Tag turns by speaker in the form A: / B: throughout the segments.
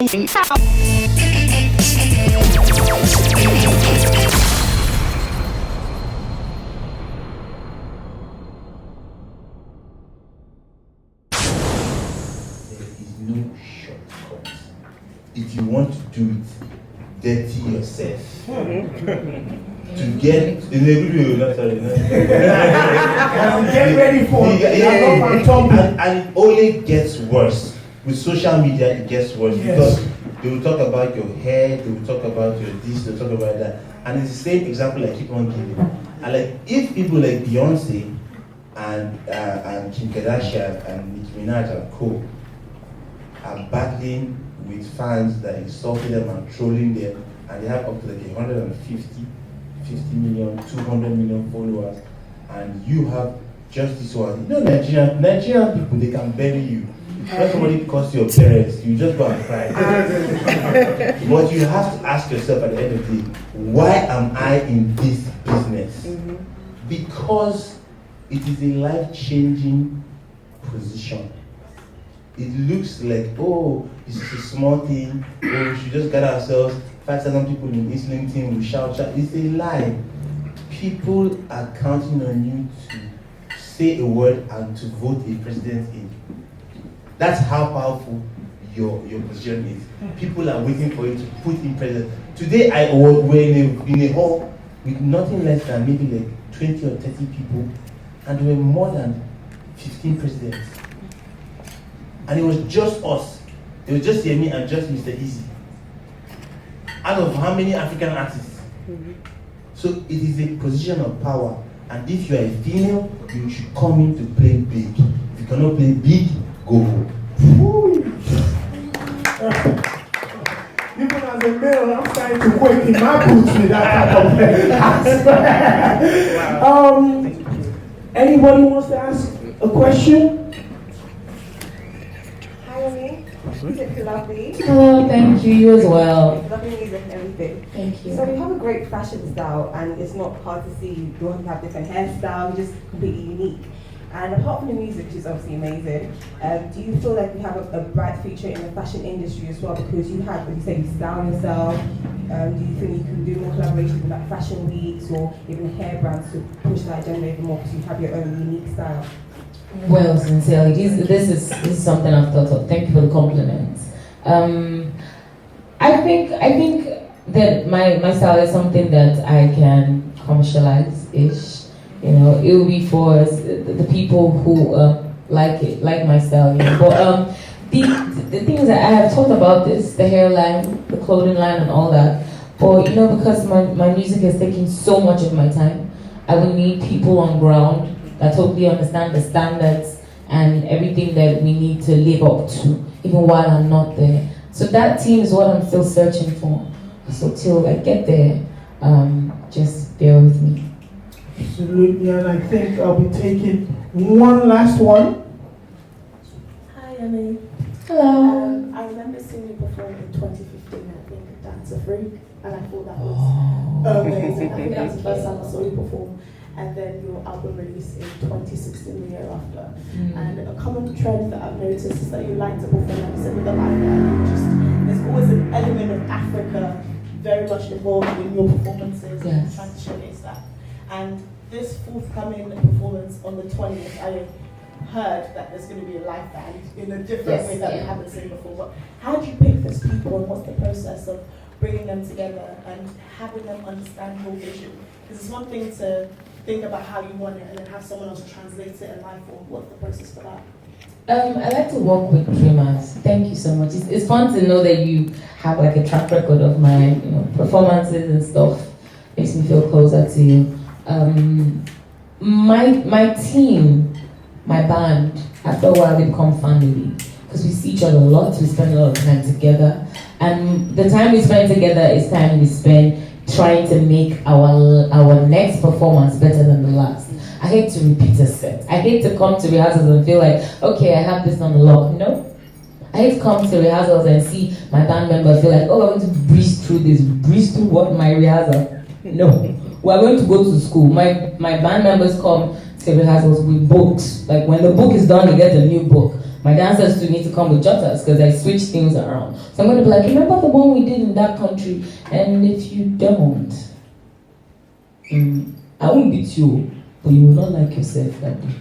A: no shortcut. If you want to do it, dirty yourself. To get in the video, not sorry.
B: Get ready for it.
A: And it only gets worse. With social media, it gets worse because they will talk about your hair, they will talk about your this, they will talk about that. And it's the same example I keep on giving. And like if people like Beyonce and Kim Kardashian and Nicki Minaj and co are battling with fans that insulting them and trolling them, and they have up to like 150 million, 200 million followers, and you have just this one. You know, Nigerian people, they can bury you. When somebody calls your parents, you just go and cry. But you have to ask yourself at the end of the day, why am I in this business? Because it is a life-changing position. It looks like, oh, it's a small thing, oh, we should just gather ourselves, 5,000 people in this LinkedIn will shout. It's a lie. People are counting on you to say a word and to vote a president in. That's how powerful your position is. People are waiting for you to put in president. Today I was in a hall with nothing less than maybe like 20 or 30 people, and there were more than 15 presidents. And it was just us. It was just Yemi and just Mr. Easy. Out of how many African artists? So it is a position of power. And if you are a female, you should come in to play big. If you cannot play big, go home.
B: Even as a male, I'm starting to quake in my boots with that type of anybody wants to ask a question?
C: Music lovely.
D: Oh, thank you. You as well.
C: Lovely music and everything.
D: Thank you.
C: So you have a great fashion style, and it's not hard to see. You have different hairstyles, just completely unique. And apart from the music, which is obviously amazing, do you feel like you have a bright future in the fashion industry as well? Because you have, as you say, you style yourself. Do you think you can do more collaborations with like fashion weeks or even hair brands to push that agenda even more because you have your own unique style?
D: Well, sincerely, this is something I've thought of. Thank you for the compliments. I think that my style is something that I can commercialize-ish. You know, it will be for the people who like it, like my style. You know? But the things that I have thought about this, the hairline, the clothing line, and all that. But you know, because my music is taking so much of my time, I will need people on ground that totally understand the standards and everything that we need to live up to, even while I'm not there. So that team is what I'm still searching for. So till I get there, just bear with me.
B: Absolutely, and I think I'll be taking one last one.
E: Hi, Yemi.
D: Hello.
E: I remember seeing you perform in 2015, I think, Dance a Freak, and I thought that was amazing. I think that's the first time I saw you perform. And then your album release in 2016, the year after. And a common trend that I've noticed is that you like to perform, like you said, with the live band. There's always an element of Africa very much involved in your performances, and trying to showcase that. And this forthcoming performance on the 20th, I heard that there's going to be a live band in a different way that we haven't seen before. But how do you pick these people, and what's the process of bringing them together and having them understand your vision? Because it's one thing to think about how you want it and then have someone else translate it in life form. What's the process for that?
D: I like to work with dreamers. Thank you so much. It's fun to know that you have like a track record of my performances and stuff. Makes me feel closer to you. My team, my band, after a while they become family because we see each other a lot. We spend a lot of time together, and the time we spend together is time we spend trying to make our next performance better than the last. I hate to repeat a set. I hate to come to rehearsals and feel like, okay, I have this on the lock. No. I hate to come to rehearsals and see my band member feel like, oh, I'm going to breeze through this. Breeze through what? My rehearsal? No. We're going to go to school. My band members come to rehearsals with books. Like when the book is done, they get a new book. my dancers too need to come with jotters because I switch things around. So I'm going to be like, remember the one we did in that country? And if you don't, I won't beat you, but you will not like yourself that day.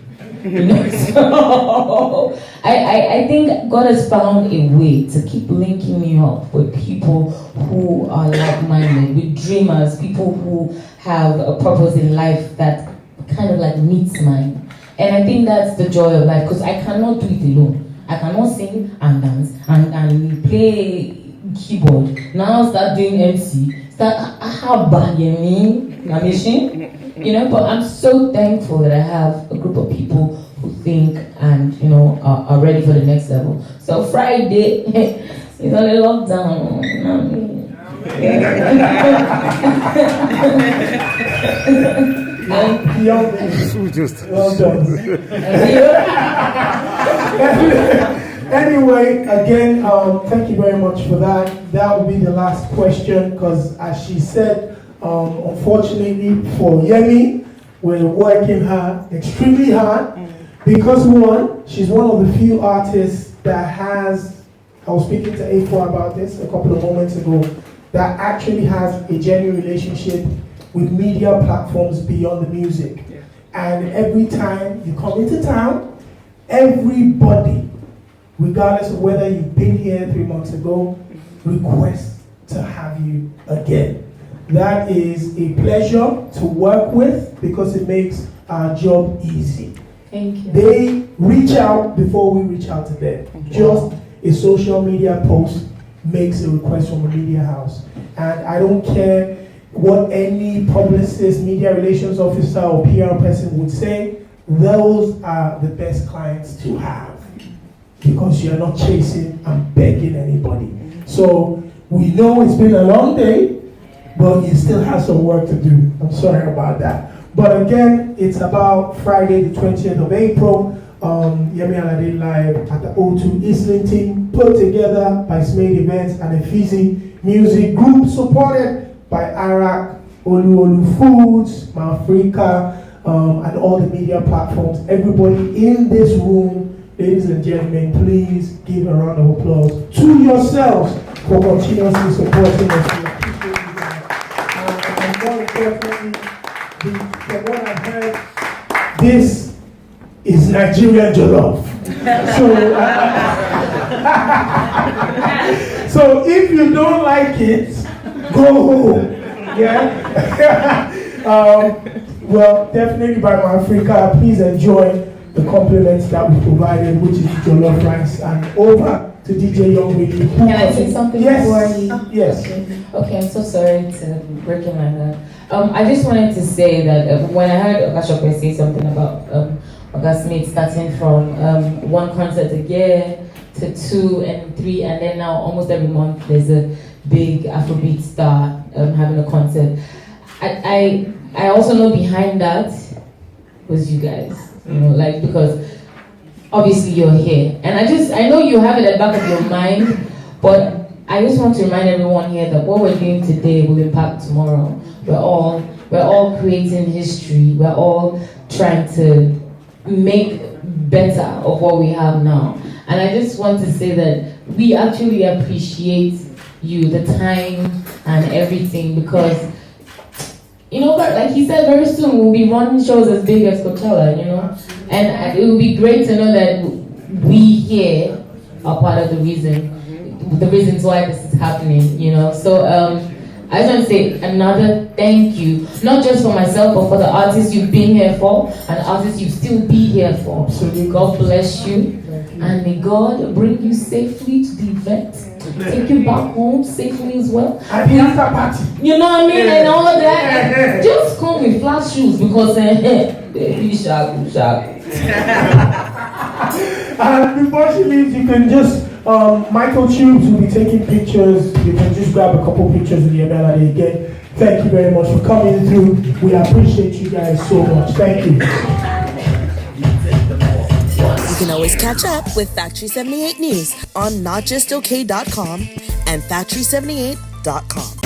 D: So I think God has found a way to keep linking me up with people who are like-minded, with dreamers, people who have a purpose in life that kind of like meets mine. And I think that's the joy of life, because I cannot do it alone. I cannot sing and dance and play keyboard. Now start doing MC. Start Yemi, but I'm so thankful that I have a group of people who think and are ready for the next level. So Friday is on a lockdown.
B: Anyway, again, thank you very much for that. That will be the last question, because as she said, unfortunately for Yemi, we're working her extremely hard, because one, she's one of the few artists that has, I was speaking to A4 about this a couple of moments ago, that actually has a genuine relationship with media platforms beyond the music. Yeah. And every time you come into town, everybody, regardless of whether you've been here 3 months ago, requests to have you again. That is a pleasure to work with, because it makes our job easy.
D: Thank you.
B: They reach out before we reach out to them. Just a social media post makes a request from a media house. And I don't care what any publicist, media relations officer, or PR person would say, those are the best clients to have, because you're not chasing and begging anybody. So we know it's been a long day, but you still have some work to do. I'm sorry about that. But again, it's about Friday the 20th of April. Yemi Alade live at the O2 Islington, put together by Smade Events and Efizi Music Group, supported by Arak, Olu Foods, Mafrika, and all the media platforms. Everybody in this room, ladies and gentlemen, please give a round of applause to yourselves for continuously supporting us. We appreciate you guys. And more importantly, from what I've heard, this is Nigerian jollof. So if you don't like it, go home. Yeah. Well, definitely by Africa, please enjoy the compliments that we provided, which is jollof rice, and over to DJ Young with you.
D: Can I say something before you?
B: Yes.
D: Okay, I'm so sorry to break in my heart. I just wanted to say that when I heard Okashope say something about Oga Smith starting from one concert a year to 2 and 3, and then now almost every month there's a big Afrobeat star having a concert. I also know behind that was you guys, because obviously you're here, and I know you have it at the back of your mind, but I just want to remind everyone here that what we're doing today will impact tomorrow. We're all creating history. We're all trying to make better of what we have now. And I just want to say that we actually appreciate you, the time and everything, because like he said, very soon we'll be running shows as big as Coachella, and it will be great to know that we here are part of the reasons why this is happening, So I just want to say another thank you, not just for myself, but for the artists you've been here for, and artists you still be here for. So God bless you, and may God bring you safely to the event, take you back home safely as well.
B: And the after party.
D: You know what I mean? And all of that. Just come with flat shoes, because be sharp.
B: And before she leaves, you can just, Michael Tubes will be taking pictures. You can just grab a couple pictures with your melody again. Thank you very much for coming through. We appreciate you guys so much. Thank you.
F: You can always catch up with Factory 78 News on notjustok.com and factory78.com.